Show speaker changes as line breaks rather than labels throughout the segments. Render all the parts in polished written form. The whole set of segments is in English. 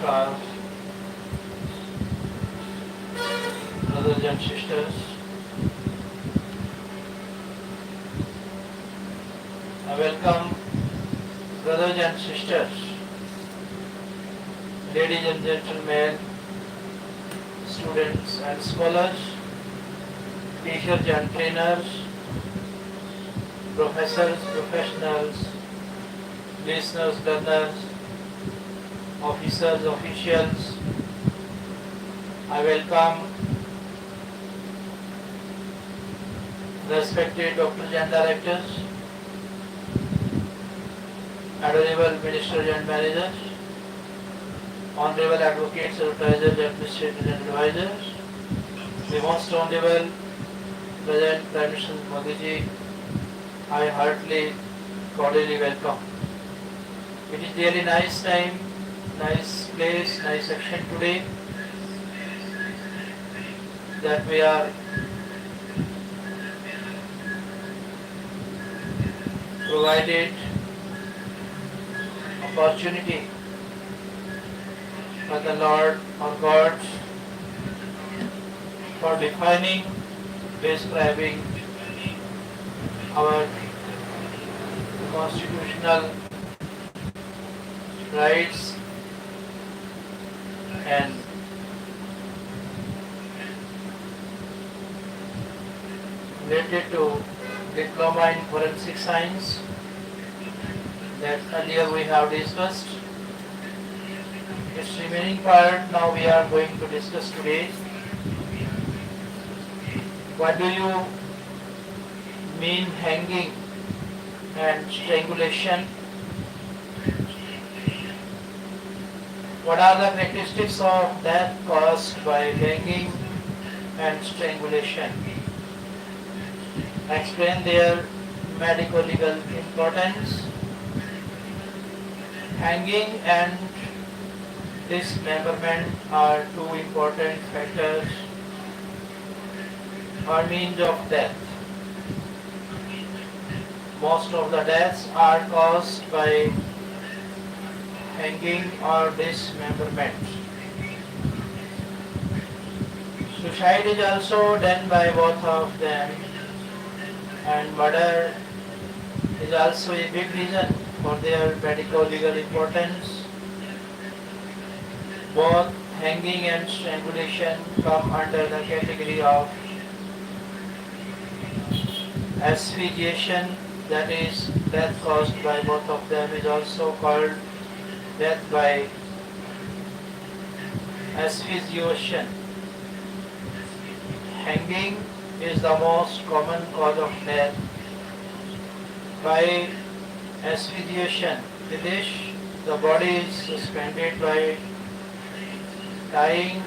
Namaskar, brothers and sisters. I welcome brothers and sisters, ladies and gentlemen, students and scholars, teachers and trainers, professors, professionals, listeners, learners, officers, officials. I welcome respected doctors and directors, Honourable ministers and managers, Honourable advocates, advertisers, administrators and advisors, the most Honourable President Prime Minister Modi ji, I heartily, cordially welcome. It is really nice time, nice place, nice action today that we are provided opportunity by the Lord or God for defining, describing our constitutional rights and related to diploma in forensic science that earlier we have discussed. Its remaining part now we are going to discuss today. What do you mean hanging and strangulation? What are the characteristics of death caused by hanging and strangulation? Explain their medico-legal importance. Hanging and dismemberment are two important factors or means of death. Most of the deaths are caused by hanging or dismemberment. Suicide is also done by both of them, and murder is also a big reason for their medico-legal importance. Both hanging and strangulation come under the category of asphyxiation, that is, death caused by both of them is also called death by asphyxiation. Hanging is the most common cause of death. By asphyxiation, in this, the body is suspended by tying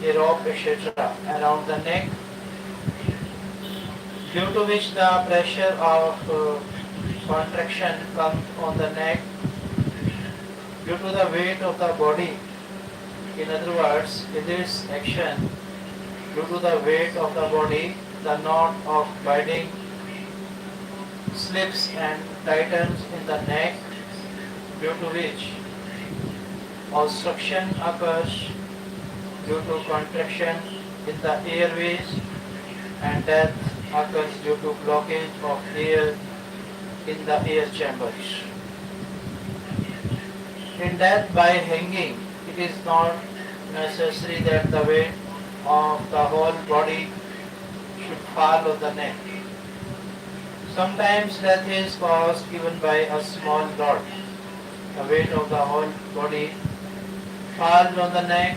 a rope, etc. around the neck, due to which the pressure of contraction comes on the neck due to the weight of the body. In other words, in this action, due to the weight of the body, the knot of binding slips and tightens in the neck, due to which obstruction occurs due to contraction in the airways, and death occurs due to blockage of air in the air chambers. In death by hanging, it is not necessary that the weight of the whole body should fall on the neck. Sometimes death is caused even by a small rod. The weight of the whole body falls on the neck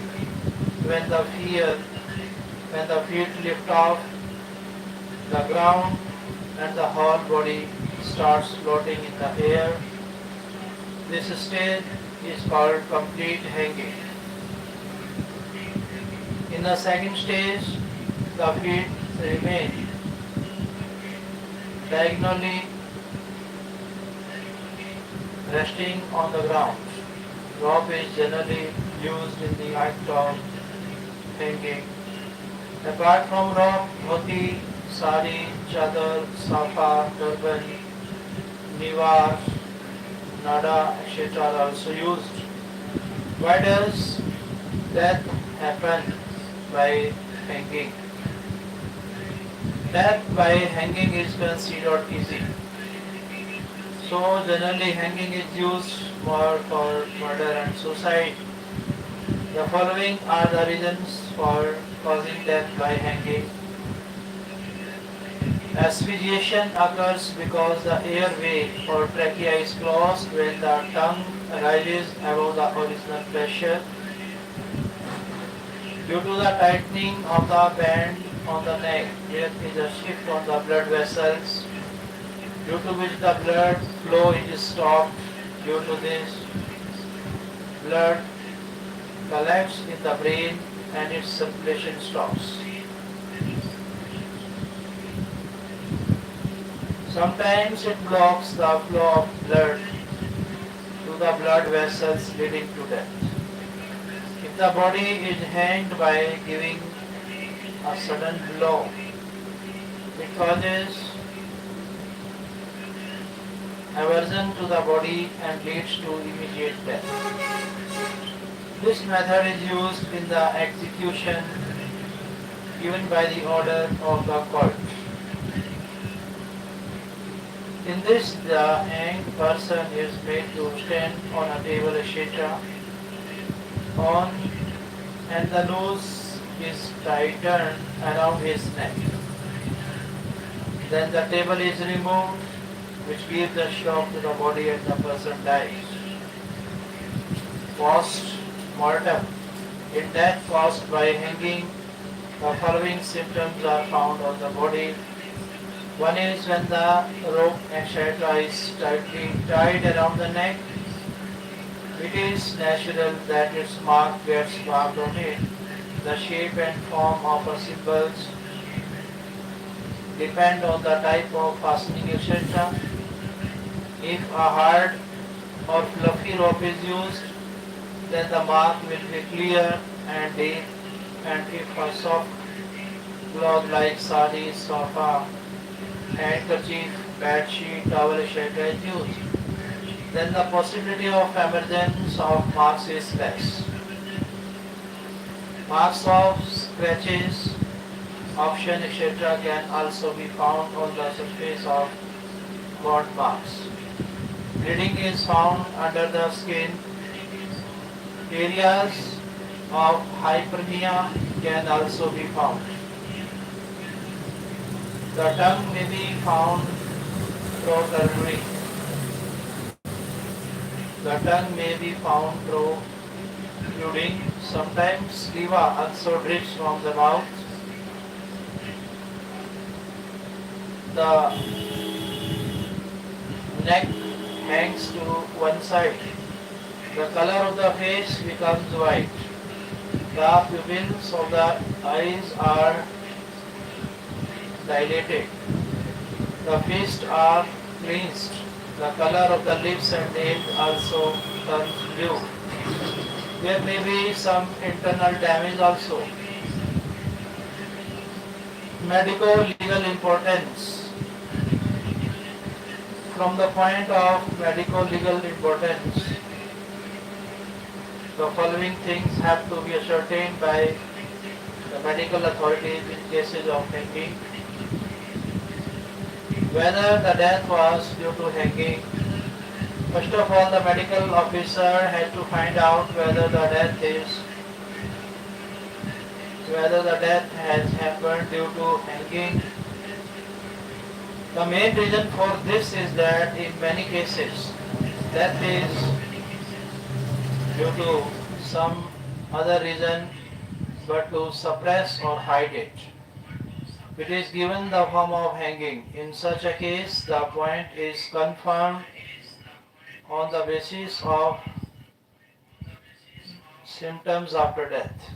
when the feet lift off the ground and the whole body starts floating in the air. This stage is called complete hanging. In the second stage, the feet remain diagonally resting on the ground. Rope is generally used in the act of hanging. Apart from rope, dhoti, sari, chadar, safa, turban, nivar, nada, etc. are also used. Why does death happen by hanging? Death by hanging is considered easy. So generally hanging is used more for murder and suicide. The following are the reasons for causing death by hanging. Asphyxiation occurs because the airway or trachea is closed when the tongue rises above the original pressure. Due to the tightening of the band on the neck, there is a shift on the blood vessels, due to which the blood flow is stopped. Due to this, blood collects in the brain and its circulation stops. Sometimes it blocks the flow of blood to the blood vessels leading to death. If the body is hanged by giving a sudden blow, it causes aversion to the body and leads to immediate death. This method is used in the execution given by the order of the court. In this, the hanged person is made to stand on a table, etc. And the noose is tightened around his neck. Then the table is removed, which gives a shock to the body and the person dies. Post-mortem. In death caused by hanging, the following symptoms are found on the body. One is when the rope, etc. is tightly tied around the neck. It is natural that its mark gets marked on it. The shape and form of the symbols depend on the type of fastening, etc. If a hard or fluffy rope is used, then the mark will be clear and deep, and if a soft cloth like sari, sofa, handkerchief, bed sheet, towel, etc. is used, then the possibility of emergence of marks is less. Marks of scratches, option, etc. can also be found on the surface of burn marks. Bleeding is found under the skin. Areas of hyperemia can also be found. The tongue may be found protruding. The tongue may be found protruding. Sometimes saliva also drips from the mouth. The neck hangs to one side. The color of the face becomes white. The pupils of the eyes are dilated. The fists are clenched. The color of the lips and nails also turns blue. There may be some internal damage also. Medico-legal importance. From the point of medico-legal importance, the following things have to be ascertained by the medical authorities in cases of hanging. Whether the death was due to hanging. First of all, the medical officer had to find out whether the death has happened due to hanging. The main reason for this is that in many cases, death is due to some other reason but to suppress or hide it. It is given the form of hanging. In such a case, the point is confirmed on the basis of symptoms after death.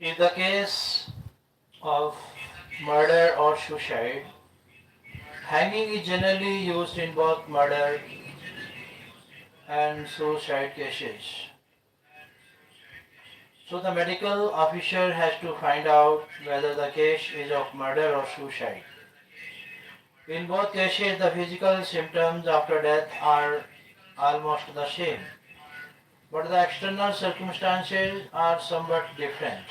In the case of murder or suicide, hanging is generally used in both murder and suicide cases. So the medical officer has to find out whether the case is of murder or suicide. In both cases, the physical symptoms after death are almost the same, but the external circumstances are somewhat different.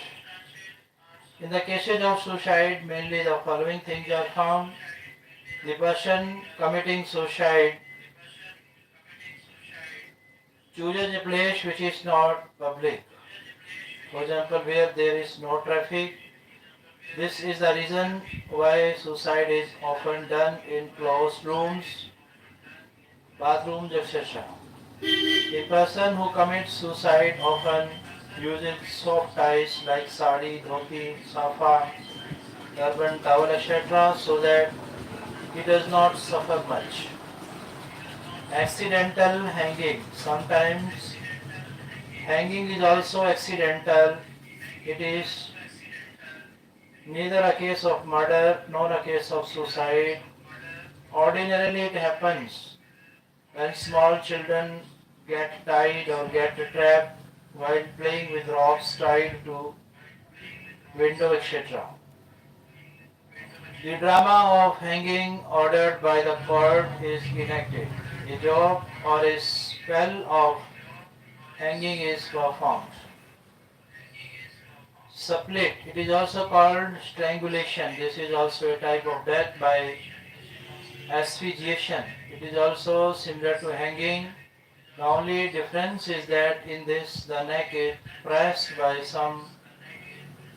In the cases of suicide, mainly the following things are found. The person committing suicide chooses a place which is not public. For example, where there is no traffic. This is the reason why suicide is often done in closed rooms, bathrooms, etc. A person who commits suicide often uses soft ties like sari, dhoti, safa, turban, towel, etc. so that he does not suffer much. Accidental hanging. Sometimes hanging is also accidental. It is neither a case of murder nor a case of suicide. Ordinarily it happens when small children get tied or get trapped while playing with ropes tied to window, etc. The drama of hanging ordered by the court is enacted. A job or a spell of hanging is performed. Split. It is also called strangulation. This is also a type of death by asphyxiation. It is also similar to hanging. The only difference is that in this the neck is pressed by some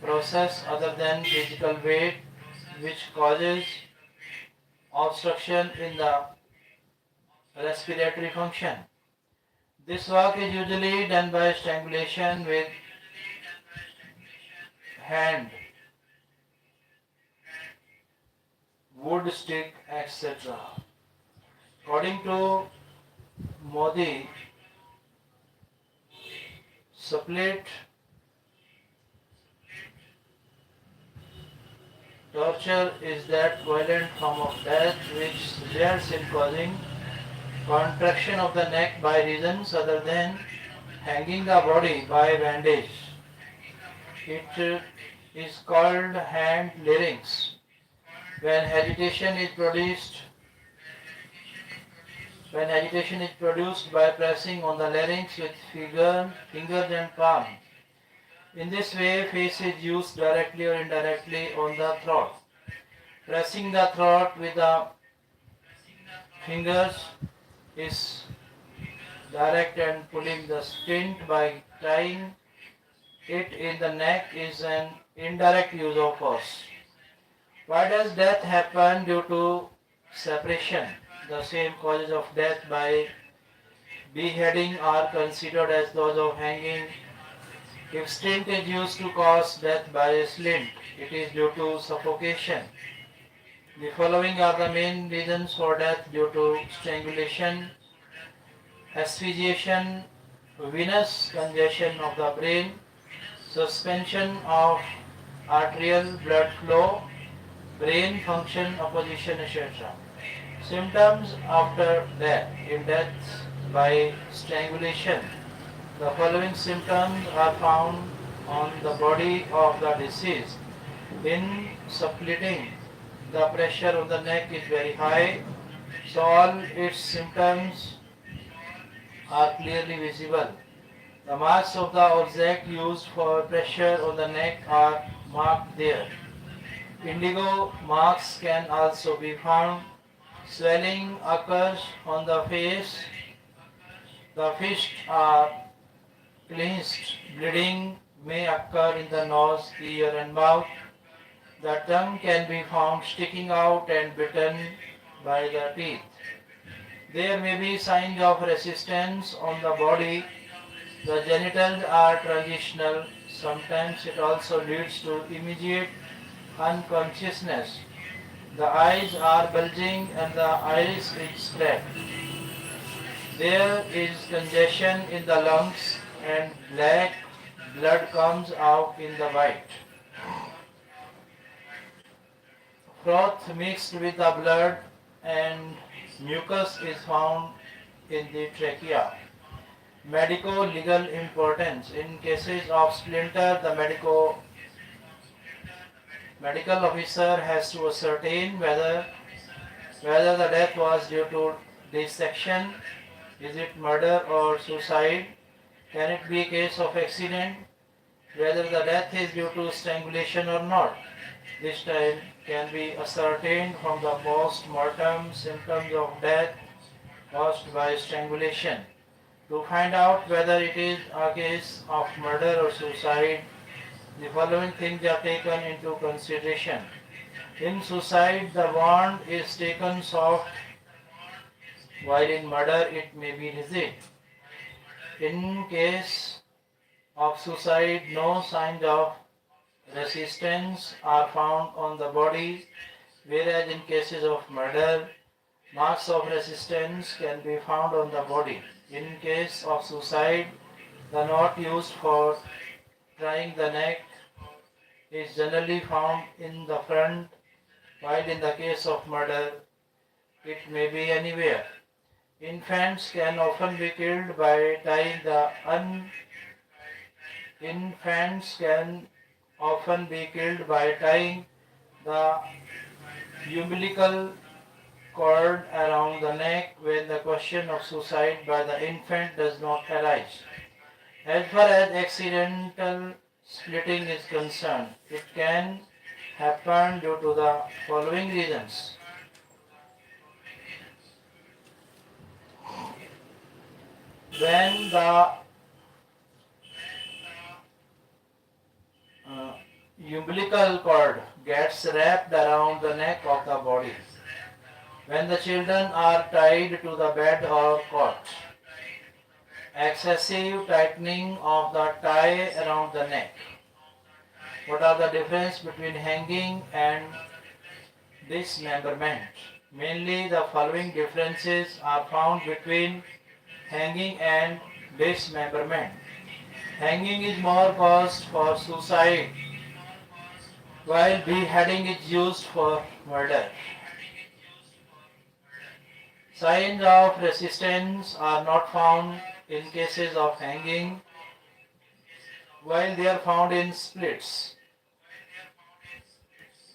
process other than physical weight which causes obstruction in the respiratory function. This work is usually done by strangulation with hand, wood stick, etc. According to Modi, split torture is that violent form of death which results in causing contraction of the neck by reasons other than hanging the body by bandage. It is called hand larynx. When agitation is produced by pressing on the larynx with fingers and palm. In this way, face is used directly or indirectly on the throat. Pressing the throat with the fingers is direct and pulling the stint by tying it in the neck is an indirect use of force. Why does death happen due to separation? The same causes of death by beheading are considered as those of hanging. If stint is used to cause death by a slit, it is due to suffocation. The following are the main reasons for death due to strangulation: asphyxiation, venous congestion of the brain, suspension of arterial blood flow, brain function opposition, etc. Symptoms after death. In death by strangulation, the following symptoms are found on the body of the deceased. In splitting, the pressure of the neck is very high, so all its symptoms are clearly visible. The marks of the object used for pressure on the neck are marked there. Indigo marks can also be found. Swelling occurs on the face. The fists are clenched. Bleeding may occur in the nose, ear and mouth. The tongue can be found sticking out and bitten by the teeth. There may be signs of resistance on the body. The genitals are transitional. Sometimes it also leads to immediate unconsciousness. The eyes are bulging and the iris is cracked. There is congestion in the lungs and black blood comes out in the bite. Froth mixed with the blood and mucus is found in the trachea. Medico-legal importance. In cases of splinter, the medical officer has to ascertain whether the death was due to dissection, is it murder or suicide, can it be a case of accident, whether the death is due to strangulation or not. This time can be ascertained from the post-mortem symptoms of death caused by strangulation. To find out whether it is a case of murder or suicide, the following things are taken into consideration. In suicide, the wound is taken soft, while in murder it may be rigid. In case of suicide, no signs of resistance are found on the body, whereas in cases of murder, marks of resistance can be found on the body. In case of suicide, the knot used for tying the neck is generally found in the front, while in the case of murder, it may be anywhere. Infants can often be killed by tying the umbilical cord around the neck when the question of suicide by the infant does not arise. As far as accidental splitting is concerned, it can happen due to the following reasons. When the umbilical cord gets wrapped around the neck of the body, when the children are tied to the bed or cot, excessive tightening of the tie around the neck. What are the difference between hanging and dismemberment? Mainly the following differences are found between hanging and dismemberment. Hanging is more caused for suicide, while beheading is used for murder. Signs of resistance are not found in cases of hanging, while they are found in splits.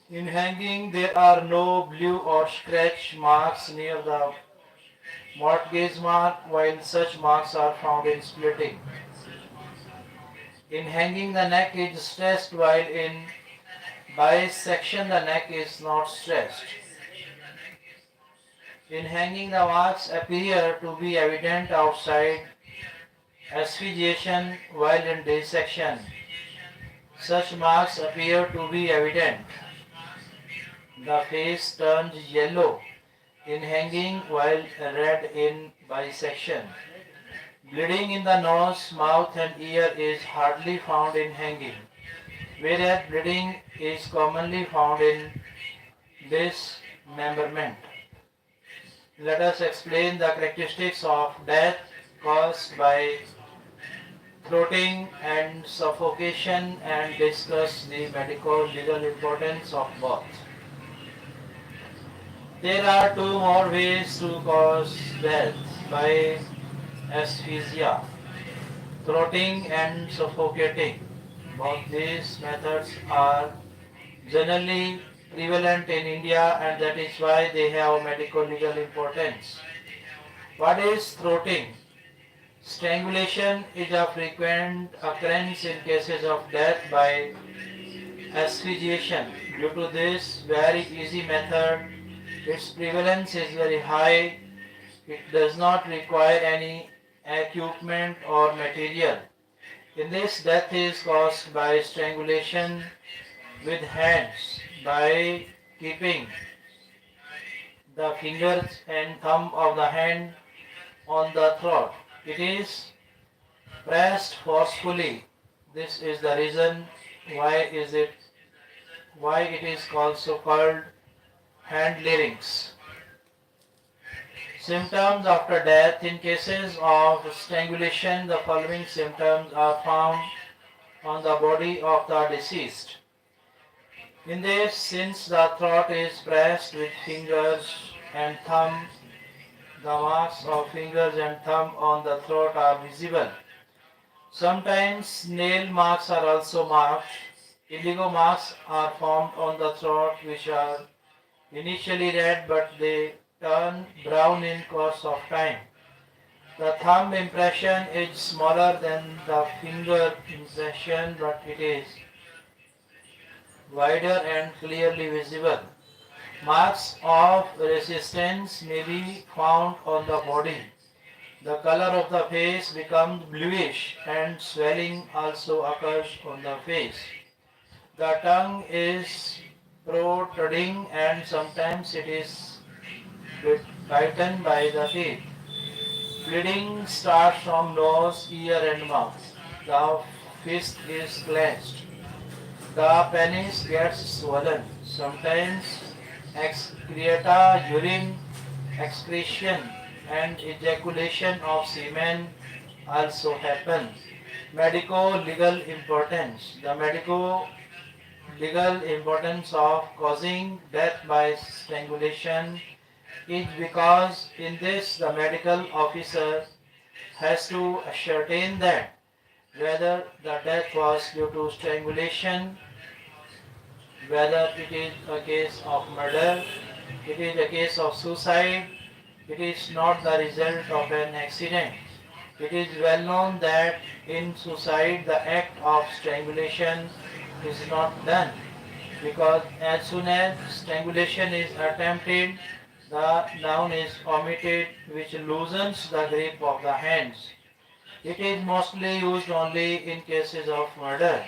In hanging, there are no blue or scratch marks near the mortgage mark, while such marks are found in splitting. In hanging, the neck is stressed, while in bisection, the neck is not stressed. In hanging, the marks appear to be evident outside asphyxiation, while in dissection, such marks appear to be evident. The face turns yellow in hanging, while red in bisection. Bleeding in the nose, mouth and ear is hardly found in hanging, whereas bleeding is commonly found in dismemberment. Let us explain the characteristics of death caused by throating and suffocation and discuss the medico-legal importance of both. There are two more ways to cause death by asphyxia: throating and suffocating. Both these methods are generally prevalent in India, and that is why they have medico-legal importance. What is throating? Strangulation is a frequent occurrence in cases of death by asphyxiation. Due to this very easy method, its prevalence is very high. It does not require any equipment or material. In this, death is caused by strangulation with hands by keeping the fingers and thumb of the hand on the throat. It is pressed forcefully. This is the reason why it is also called hand larynx. Symptoms after death. In cases of strangulation, the following symptoms are found: on the body of the deceased. In this, since the throat is pressed with fingers and thumb, the marks of fingers and thumb on the throat are visible. Sometimes nail marks are also marked. Indigo marks are formed on the throat which are initially red but they turn brown in course of time. The thumb impression is smaller than the finger impression but it is wider and clearly visible. Marks of resistance may be found on the body. The color of the face becomes bluish and swelling also occurs on the face. The tongue is protruding and sometimes it is bitten by the teeth. Bleeding starts from nose, ear and mouth. The fist is clenched. The penis gets swollen. Sometimes excreta, urine, excretion and ejaculation of semen also happen. Medico-legal importance. The medico-legal importance of causing death by strangulation is because in this the medical officer has to ascertain that whether the death was due to strangulation, whether it is a case of murder, it is a case of suicide, it is not the result of an accident. It is well known that in suicide the act of strangulation is not done because as soon as strangulation is attempted, the noun is omitted which loosens the grip of the hands. It is mostly used only in cases of murder.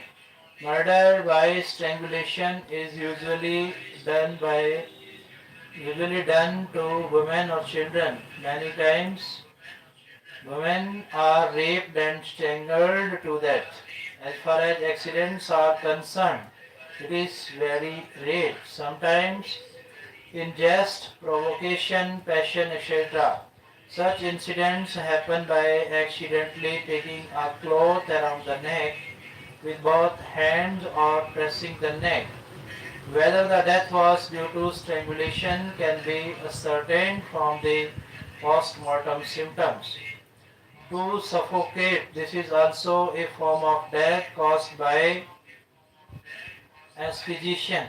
Murder by strangulation is usually done to women or children. Many times women are raped and strangled to death. As far as accidents are concerned, it is very rare. Sometimes in jest, provocation, passion, etc. Such incidents happen by accidentally taking a cloth around the neck with both hands or pressing the neck. Whether the death was due to strangulation can be ascertained from the post-mortem symptoms. To suffocate, this is also a form of death caused by asphyxiation.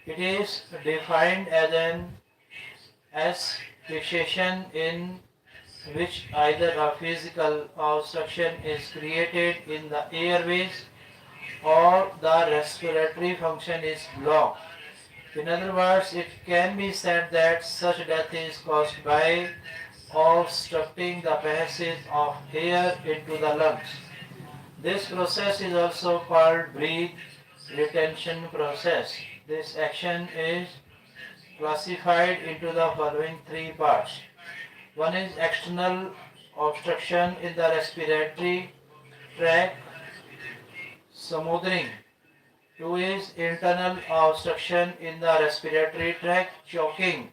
It is defined as an asphyxiation in which either a physical obstruction is created in the airways or the respiratory function is blocked. In other words, it can be said that such death is caused by obstructing the passage of air into the lungs. This process is also called breath retention process. This action is classified into the following three parts. One is external obstruction in the respiratory tract, smothering. Two is internal obstruction in the respiratory tract, choking.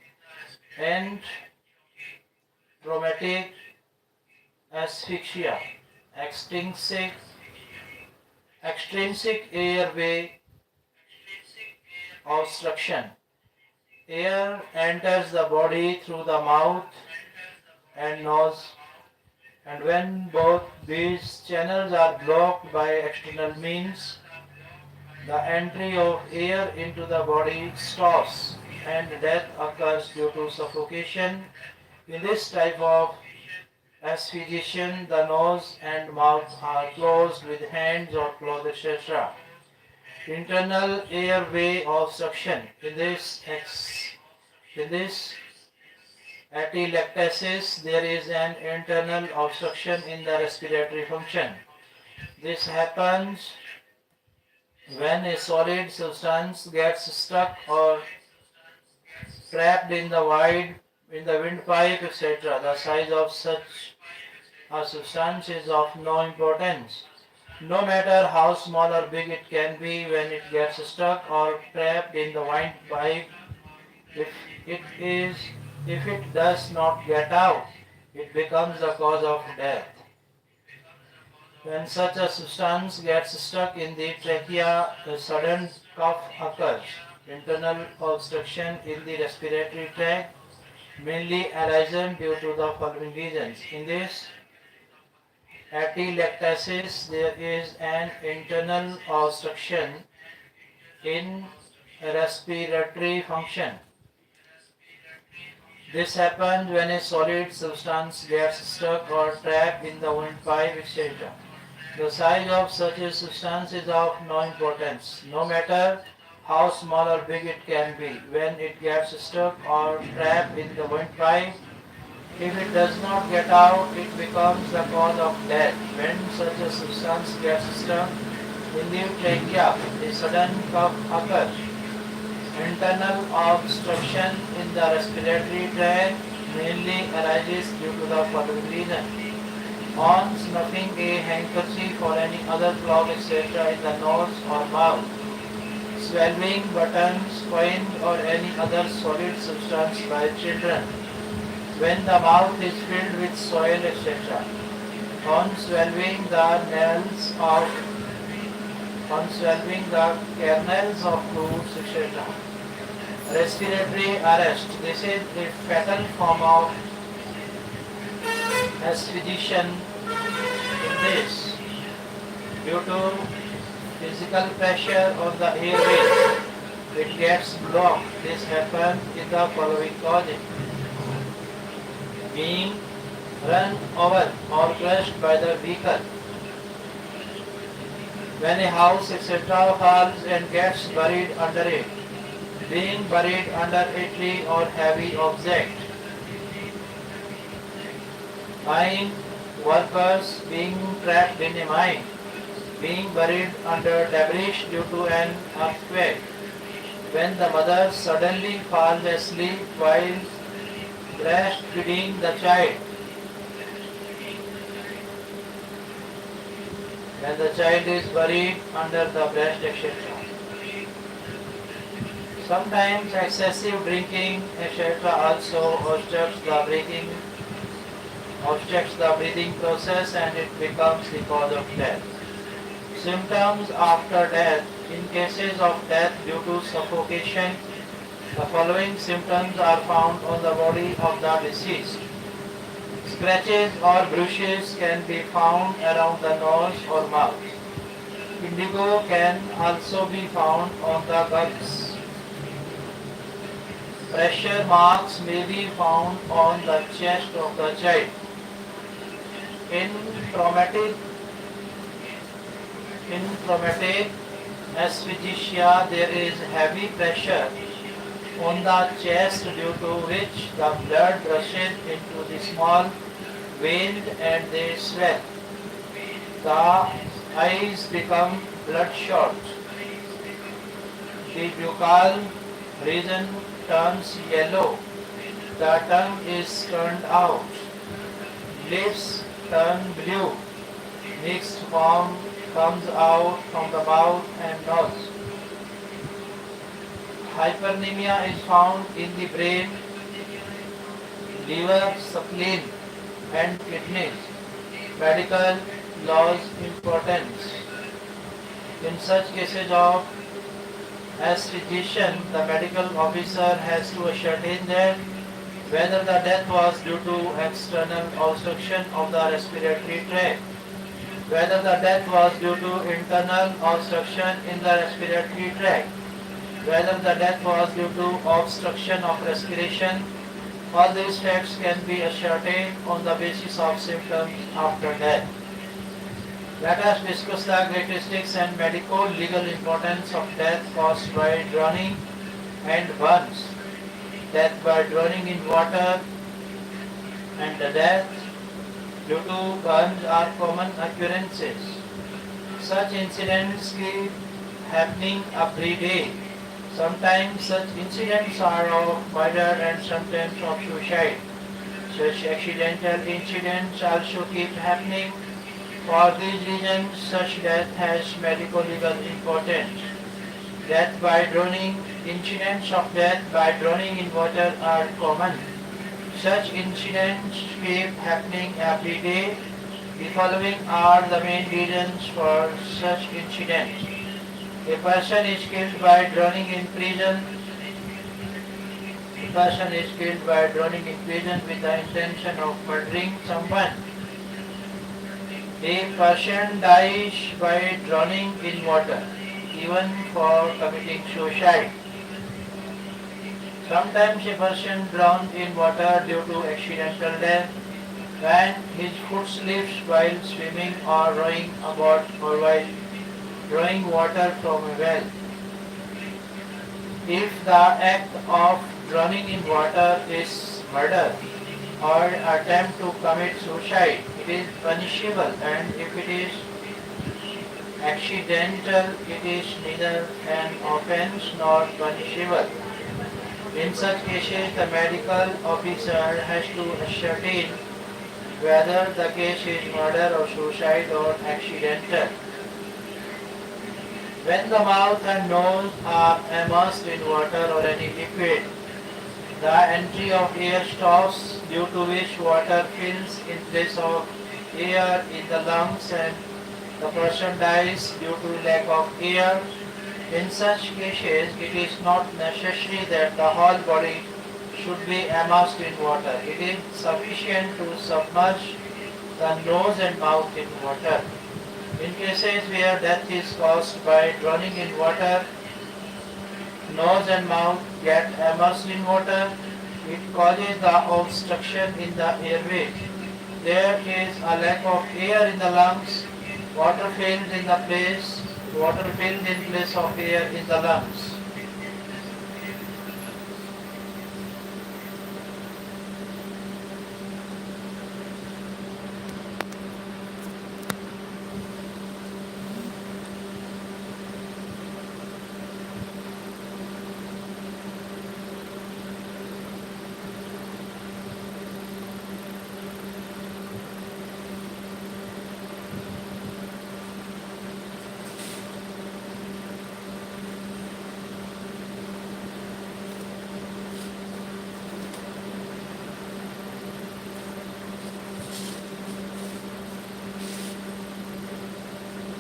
And traumatic asphyxia, extrinsic airway obstruction. Air enters the body through the mouth and nose, and when both these channels are blocked by external means, the entry of air into the body stops and death occurs due to suffocation. In this type of asphyxiation, the nose and mouth are closed with hands or cloth, etc. Internal airway obstruction. In this atelectasis, there is an internal obstruction in the respiratory function. This happens when a solid substance gets stuck or trapped in the windpipe, etc. The size of such a substance is of no importance. No matter how small or big it can be, when it gets stuck or trapped in the windpipe, if it does not get out, it becomes the cause of death. When such a substance gets stuck in the trachea, a sudden cough occurs. Internal obstruction in the respiratory tract mainly arises due to the following reasons. In this atelectasis, there is an internal obstruction in respiratory function. This happens when a solid substance gets stuck or trapped in the windpipe, etc. The size of such a substance is of no importance, no matter how small or big it can be. When it gets stuck or trapped in the windpipe, if it does not get out, it becomes the cause of death. When such a substance gets stuck in the trachea, a sudden cough occurs. Internal obstruction in the respiratory tract mainly arises due to the following reason. On snuffing a handkerchief or any other clog, etc. in the nose or mouth, swallowing buttons, coin or any other solid substance by children, when the mouth is filled with soil, etc. On swallowing the kernels of fruits, etc. Respiratory arrest. This is a fatal form of asphyxiation. In this, due to physical pressure on the airways, it gets blocked. This happens in the following causes: being run over or crushed by the vehicle, when a house, etc. falls and gets buried under it, being buried under a tree or heavy object, mine workers being trapped in a mine, being buried under debris due to an earthquake, when the mother suddenly falls asleep while breastfeeding the child, when the child is buried under the breast, etc. Sometimes excessive drinking, etc. also obstructs the breathing process and it becomes the cause of death. Symptoms after death. In cases of death due to suffocation, the following symptoms are found on the body of the deceased. Scratches or bruises can be found around the nose or mouth. Indigo can also be found on the gums. Pressure marks may be found on the chest of the child. In traumatic asphyxia, there is heavy pressure on the chest due to which the blood rushes into the small veins and they swell. The eyes become bloodshot. The buccal region turns yellow. The tongue is turned out. Lips turn blue. Mixed foam comes out from the mouth and nose. Hypernemia is found in the brain, liver, spleen and kidneys. Medical loss importance. In such cases of asphyxiation, the medical officer has to ascertain that whether the death was due to external obstruction of the respiratory tract, whether the death was due to internal obstruction in the respiratory tract, whether the death was due to obstruction of respiration. All these facts can be ascertained on the basis of symptoms after death. Let us discuss the characteristics and medico-legal importance of death caused by drowning and burns. Death by drowning in water and the death due to burns are common occurrences. Such incidents keep happening every day. Sometimes such incidents are of murder and sometimes of suicide. Such accidental incidents also keep happening. For these reasons, such death has medico-legal importance. Death by drowning. Incidents of death by drowning in water are common. Such incidents keep happening every day. The following are the main reasons for such incidents. A person is killed by drowning in prison. A person is killed by drowning in prison with the intention of murdering someone. A person dies by drowning in water, even for committing suicide. Sometimes a person drowns in water due to accidental death when his foot slips while swimming or rowing a boat or while drawing water from a well. If the act of drowning in water is murder or attempt to commit suicide, it is punishable, and if it is accidental, it is neither an offense nor punishable. In such cases, the medical officer has to ascertain whether the case is murder or suicide or accidental. When the mouth and nose are immersed in water or any liquid, the entry of air stops, due to which water fills in place of air in the lungs and the person dies due to lack of air. In such cases, it is not necessary that the whole body should be immersed in water. It is sufficient to submerge the nose and mouth in water. In cases where death is caused by drowning in water, nose and mouth get immersed in water. It causes the obstruction in the airway. There is a lack of air in the lungs. Water fills in place of air in the lungs.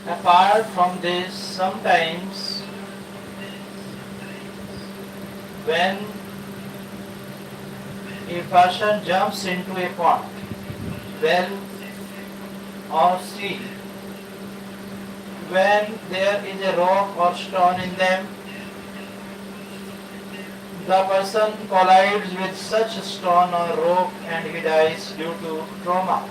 Apart from this, sometimes when a person jumps into a pond, well or sea, when there is a rock or stone in them, the person collides with such a stone or rock and he dies due to trauma.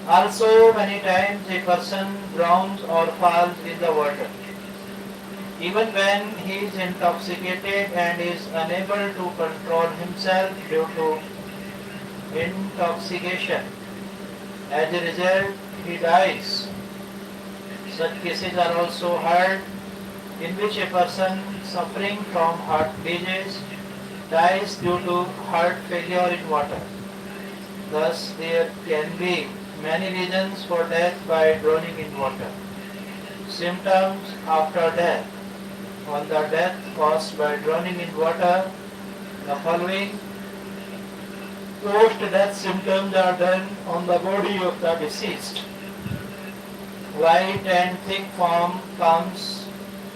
Also, many times a person drowns or falls in the water, even when he is intoxicated and is unable to control himself due to intoxication. As a result, he dies. Such cases are also heard in which a person suffering from heart disease dies due to heart failure in water. Thus, there can be many reasons for death by drowning in water. Symptoms after death. On the death caused by drowning in water, the following post-death symptoms are done on the body of the deceased. White and thick foam comes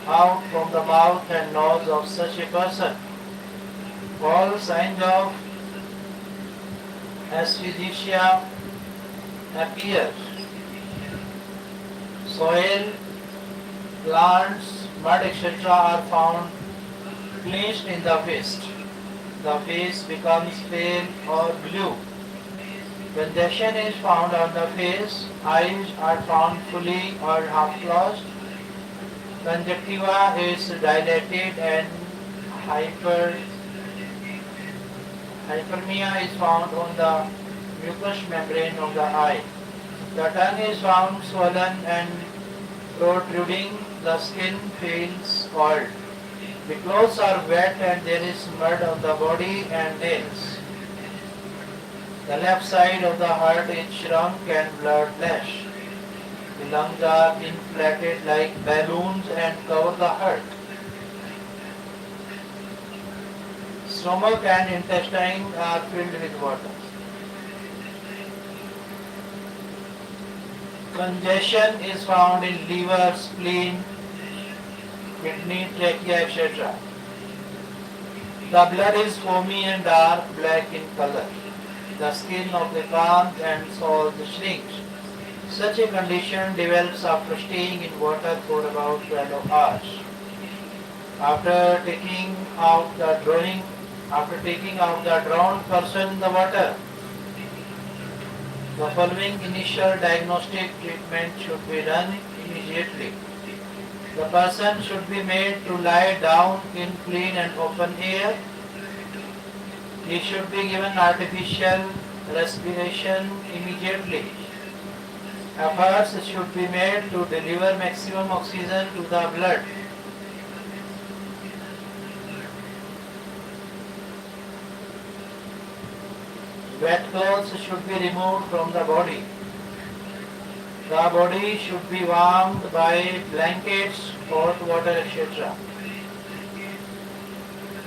out from the mouth and nose of such a person. All signs of asphyxia appear. Soil, plants, mud, etc. are found clenched in the fist. The face becomes pale or blue. Congestion is found on the face. Eyes are found fully or half closed. Conjunctiva is dilated and hyperemia is found on the mucous membrane of the eye. The tongue is found swollen and protruding. The skin feels cold. The clothes are wet and there is mud on the body and nails. The left side of the heart is shrunk and bloodless. The lungs are inflated like balloons and cover the heart. Stomach and intestine are filled with water. Congestion is found in liver, spleen, kidney, trachea, etc. The blood is foamy and dark black in color. The skin of the palms and soles shrinks. Such a condition develops after staying in water for about 12 hours. After taking out the drowned person in the water, the following initial diagnostic treatment should be done immediately. The person should be made to lie down in clean and open air. He should be given artificial respiration immediately. Efforts should be made to deliver maximum oxygen to the blood. Wet clothes should be removed from the body. The body should be warmed by blankets, hot water, etc.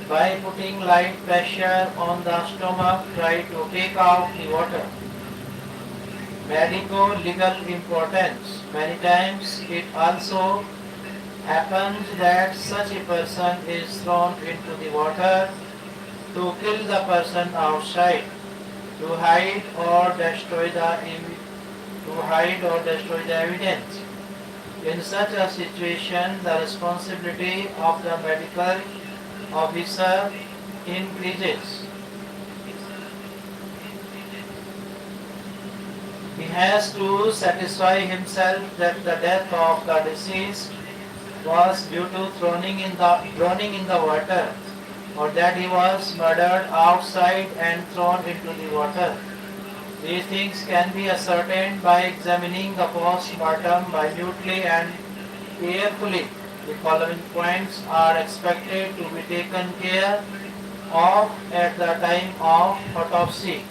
By putting light pressure on the stomach, try to take out the water. Medico-legal importance. Many times it also happens that such a person is thrown into the water to kill the person outside, to hide or destroy the evidence. In such a situation, the responsibility of the medical officer increases. He has to satisfy himself that the death of the deceased was due to drowning in the water, or that he was murdered outside and thrown into the water. These things can be ascertained by examining the post-mortem minutely and carefully. The following points are expected to be taken care of at the time of autopsy.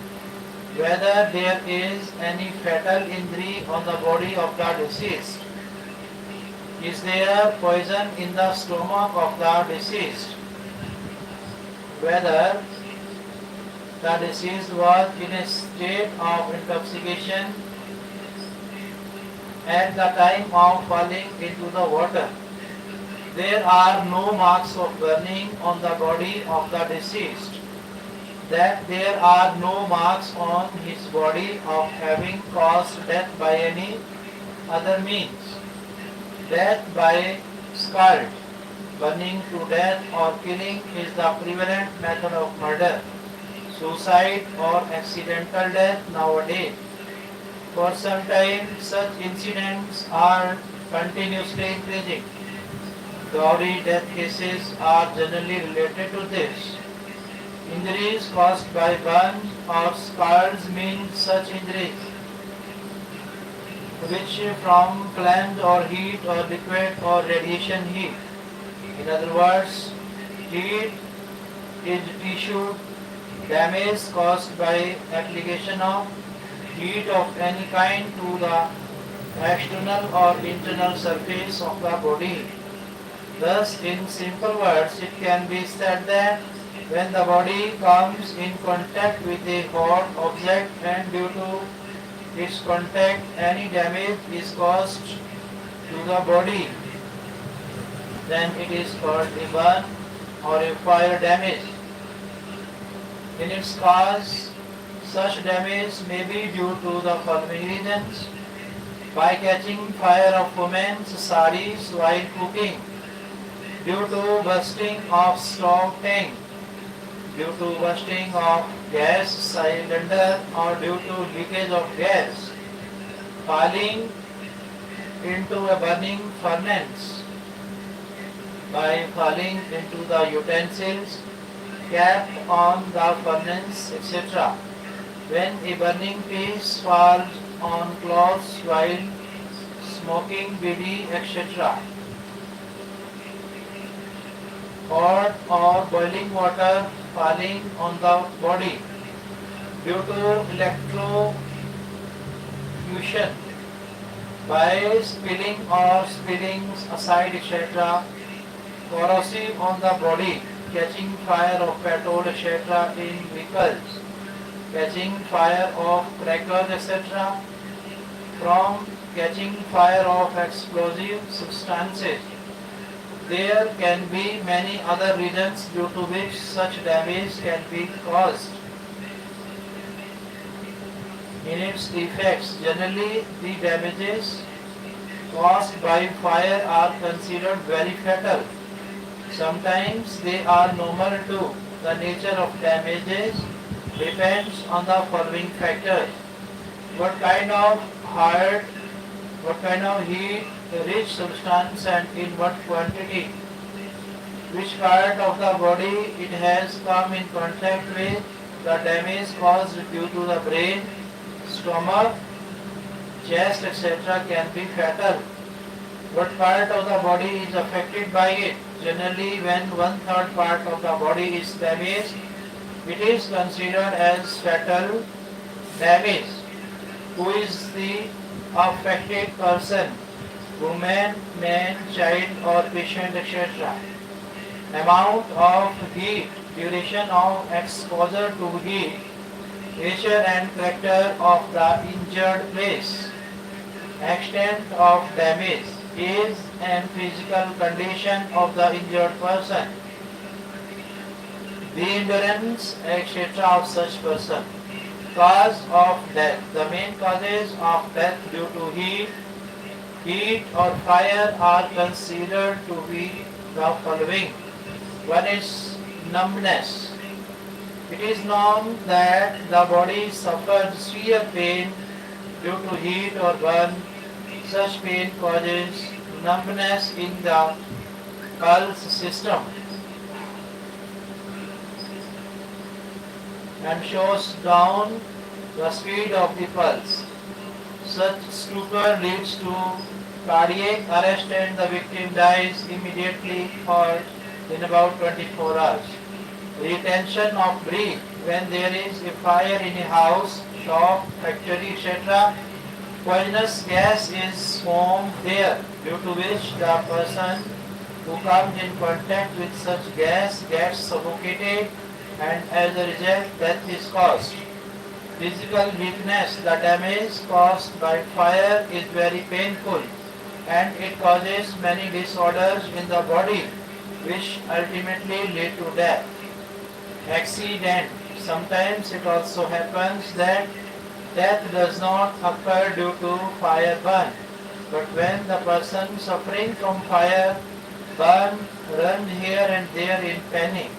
Whether there is any fatal injury on the body of the deceased. Is there poison in the stomach of the deceased? Whether the deceased was in a state of intoxication at the time of falling into the water. There are no marks of burning on the body of the deceased. That there are no marks on his body of having caused death by any other means. Death by scald, burning to death or killing is the prevalent method of murder. Suicide or accidental death nowadays. For some time, such incidents are continuously increasing. Dowry death cases are generally related to this. Injuries caused by burns or scalds mean such injuries which from flames or heat or liquid or radiation heat. In other words, heat is tissue damage caused by application of heat of any kind to the external or internal surface of the body. Thus, in simple words, it can be said that when the body comes in contact with a hot object and due to its contact any damage is caused to the body, then it is called a burn or a fire damage. In its cause, such damage may be due to the following reasons: by catching fire of women's saris while cooking, due to bursting of stove tank, due to bursting of gas cylinder or due to leakage of gas, falling into a burning furnace, by falling into the utensils kept on the furnace, etc. When a burning piece falls on clothes while smoking bidi, etc. Hot or boiling water falling on the body due to electrocution, by spilling or spillings aside, etc. Corrosive on the body, catching fire of petrol, etc. in vehicles, catching fire of crackers, etc. from catching fire of explosive substances. There can be many other reasons due to which such damage can be caused. In its effects, generally the damages caused by fire are considered very fatal. Sometimes they are normal too. The nature of damages depends on the following factors: what kind of heat, rich substance and in what quantity, which part of the body it has come in contact with, the damage caused due to the brain, stomach, chest, etc. can be fatal. What part of the body is affected by it? Generally, when 1/3 part of the body is damaged, it is considered as fatal damage. Who is the affected person? Woman, man, child or patient, etc. Amount of heat, duration of exposure to heat, nature and character of the injured place, extent of damage, age and physical condition of the injured person, the endurance, etc. of such person. Cause of death. The main causes of death due to heat or fire are considered to be the following. One is numbness. It is known that the body suffers severe pain due to heat or burn. Such pain causes numbness in the pulse system and shows down the speed of the pulse. Such stupor leads to cardiac arrest and the victim dies immediately or in about 24 hours. Retention of breath. When there is a fire in a house, shop, factory, etc., poisonous gas is formed there, due to which the person who comes in contact with such gas gets suffocated and as a result death is caused. Physical weakness. The damage caused by fire is very painful and it causes many disorders in the body which ultimately lead to death. Accident. Sometimes it also happens that death does not occur due to fire burn, but when the person suffering from fire burn runs here and there in panic,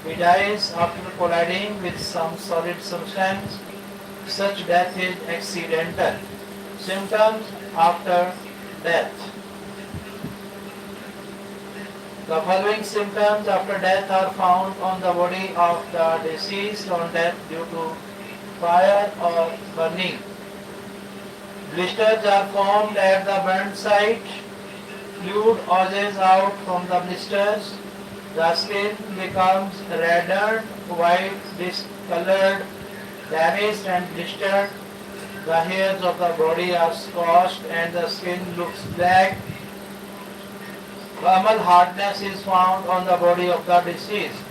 he dies after colliding with some solid substance. Such death is accidental. Symptoms after death. The following symptoms after death are found on the body of the deceased on death due to fire or burning. Blisters are formed at the burnt site. Fluid oozes out from the blisters. The skin becomes reddened, white, discolored, damaged and blistered. The hairs of the body are scorched and the skin looks black. Thermal hardness is found on the body of the deceased.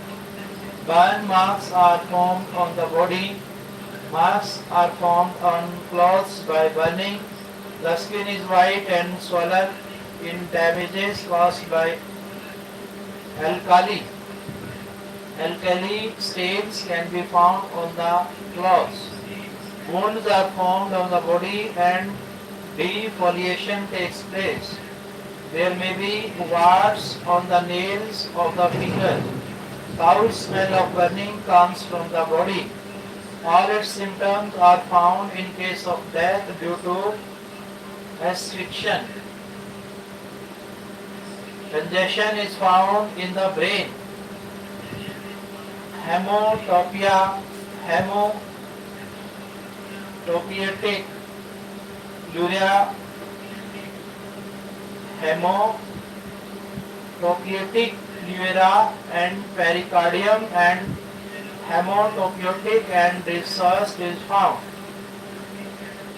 Burn marks are formed on the body. Marks are formed on clothes by burning. The skin is white and swollen in damages caused by alkali. Alkali stains can be found on the clothes. Wounds are formed on the body and defoliation takes place. There may be warts on the nails of the fingers. Foul smell of burning comes from the body. All its symptoms are found in case of death due to asphyxiation. Congestion is found in the brain. Hemotopia, hematopoietic urea, hematopoietic pleura and pericardium and hematopoietic and discharge is found.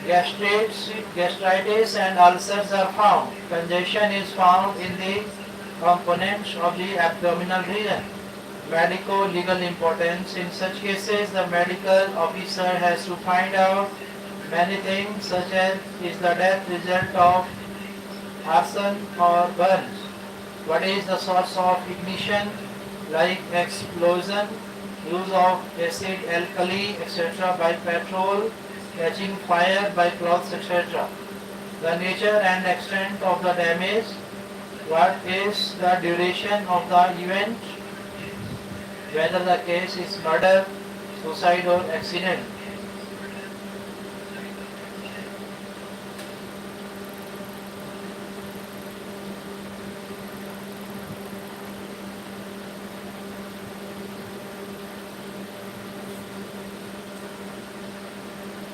Gastritis and ulcers are found. Congestion is found in the components of the abdominal region. Medico-legal importance. In such cases, the medical officer has to find out Many things such as is the death result of arson or burns. What is the source of ignition like explosion, use of acid, alkali, etc. by petrol, catching fire by clothes, etc. The nature and extent of the damage, what is the duration of the event, whether the case is murder, suicide or accident.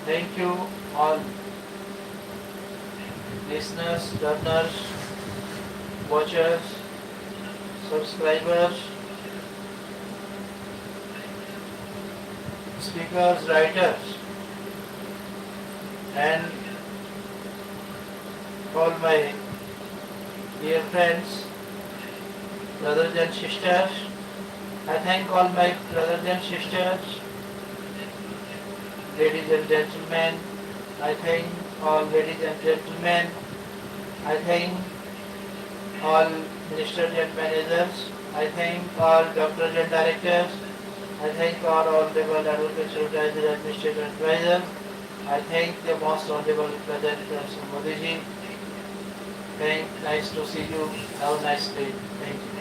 Thank you all listeners, learners, watchers, subscribers, speakers, writers, and all my dear friends, brothers and sisters. I thank all my brothers and sisters, ladies and gentlemen. I thank all ladies and gentlemen. I thank all ministers and managers. I thank all doctors and directors. I thank all honorable advocates, supervisors, administrative advisors. I thank the most honorable President Modi ji. Nice to see you. Have a nice day. Thank you.